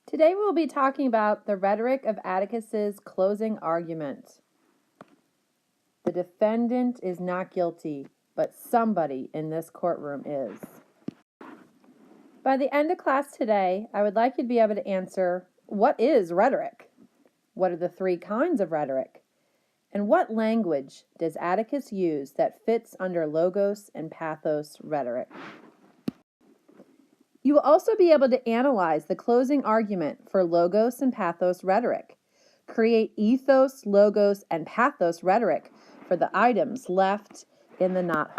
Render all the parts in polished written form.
Today we will be talking about the rhetoric of Atticus's closing argument. The defendant is not guilty, but somebody in this courtroom is. By the end of class today, I would like you to be able to answer, what is rhetoric? What are the three kinds of rhetoric? And what language does Atticus use that fits under logos and pathos rhetoric? You will also be able to analyze the closing argument for logos and pathos rhetoric. Create ethos, logos, and pathos rhetoric for the items left in the not.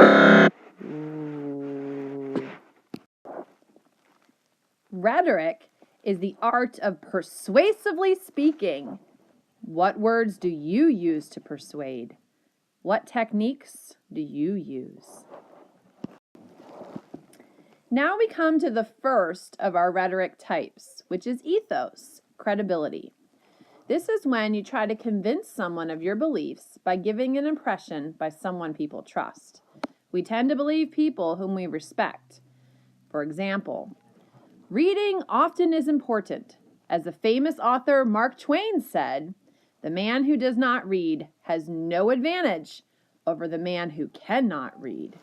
Rhetoric is the art of persuasively speaking. What words do you use to persuade? What techniques do you use? Now we come to the first of our rhetoric types, which is ethos, credibility. This is when you try to convince someone of your beliefs by giving an impression by someone people trust. We tend to believe people whom we respect. For example, reading often is important. As the famous author Mark Twain said, the man who does not read has no advantage over the man who cannot read.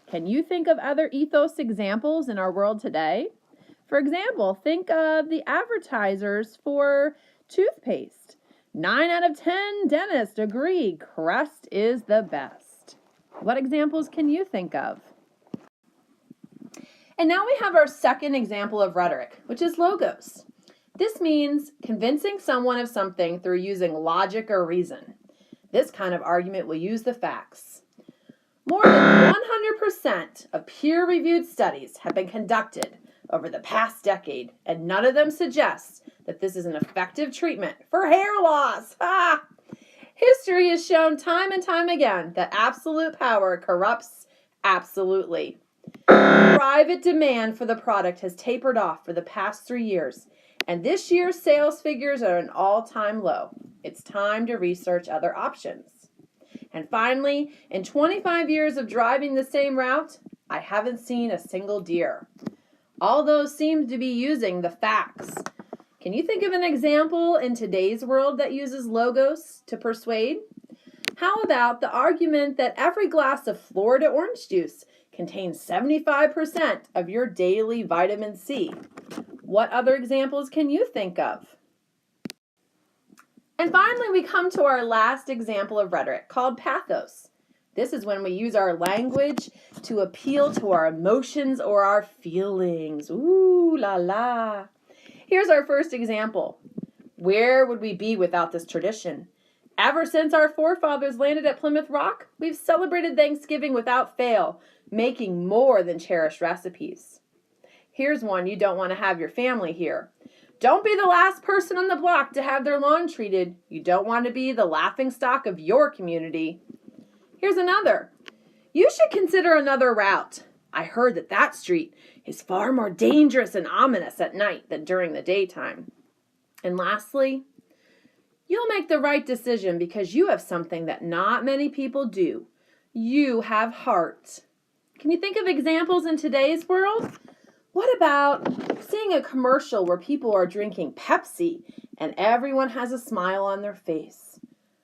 Can you think of other ethos examples in our world today? For example, think of the advertisers for toothpaste. 9 out of 10 dentists agree Crest is the best. What examples can you think of? And now we have our second example of rhetoric, which is logos. This means convincing someone of something through using logic or reason. This kind of argument will use the facts. More than 100% of peer-reviewed studies have been conducted over the past decade, and none of them suggests that this is an effective treatment for hair loss. History has shown time and time again that absolute power corrupts absolutely. Private demand for the product has tapered off for the past 3 years, and this year's sales figures are an all-time low. It's time to research other options. And finally, in 25 years of driving the same route, I haven't seen a single deer. All those seem to be using the facts. Can you think of an example in today's world that uses logos to persuade? How about the argument that every glass of Florida orange juice contains 75% of your daily vitamin C? What other examples can you think of? And finally, we come to our last example of rhetoric called pathos. This is when we use our language to appeal to our emotions or our feelings. Ooh la la. Here's our first example. Where would we be without this tradition? Ever since our forefathers landed at Plymouth Rock, we've celebrated Thanksgiving without fail, making more than cherished recipes. Here's one you don't want to have your family here. Don't be the last person on the block to have their lawn treated. You don't want to be the laughingstock of your community. Here's another. You should consider another route. I heard that street is far more dangerous and ominous at night than during the daytime. And lastly, you'll make the right decision because you have something that not many people do. You have heart. Can you think of examples in today's world? What about seeing a commercial where people are drinking Pepsi and everyone has a smile on their face?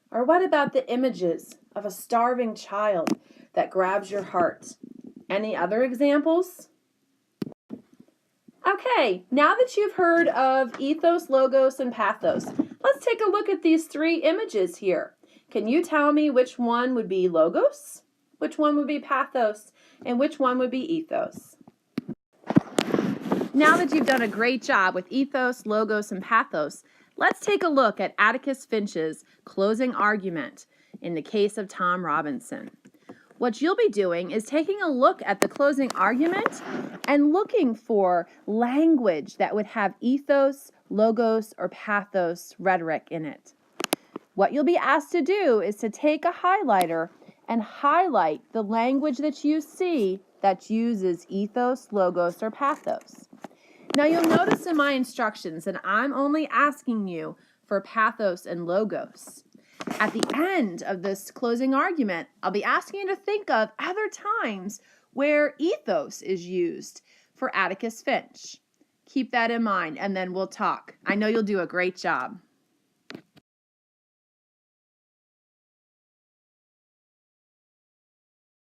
Or what about the images of a starving child that grabs your heart? Any other examples? Okay, now that you've heard of ethos, logos, and pathos, let's take a look at these three images here. Can you tell me which one would be logos, which one would be pathos, and which one would be ethos? Now that you've done a great job with ethos, logos, and pathos, let's take a look at Atticus Finch's closing argument in the case of Tom Robinson. What you'll be doing is taking a look at the closing argument and looking for language that would have ethos, logos, or pathos rhetoric in it. What you'll be asked to do is to take a highlighter and highlight the language that you see that uses ethos, logos, or pathos. Now you'll notice in my instructions that I'm only asking you for pathos and logos. At the end of this closing argument, I'll be asking you to think of other times where ethos is used for Atticus Finch. Keep that in mind, and then we'll talk. I know you'll do a great job.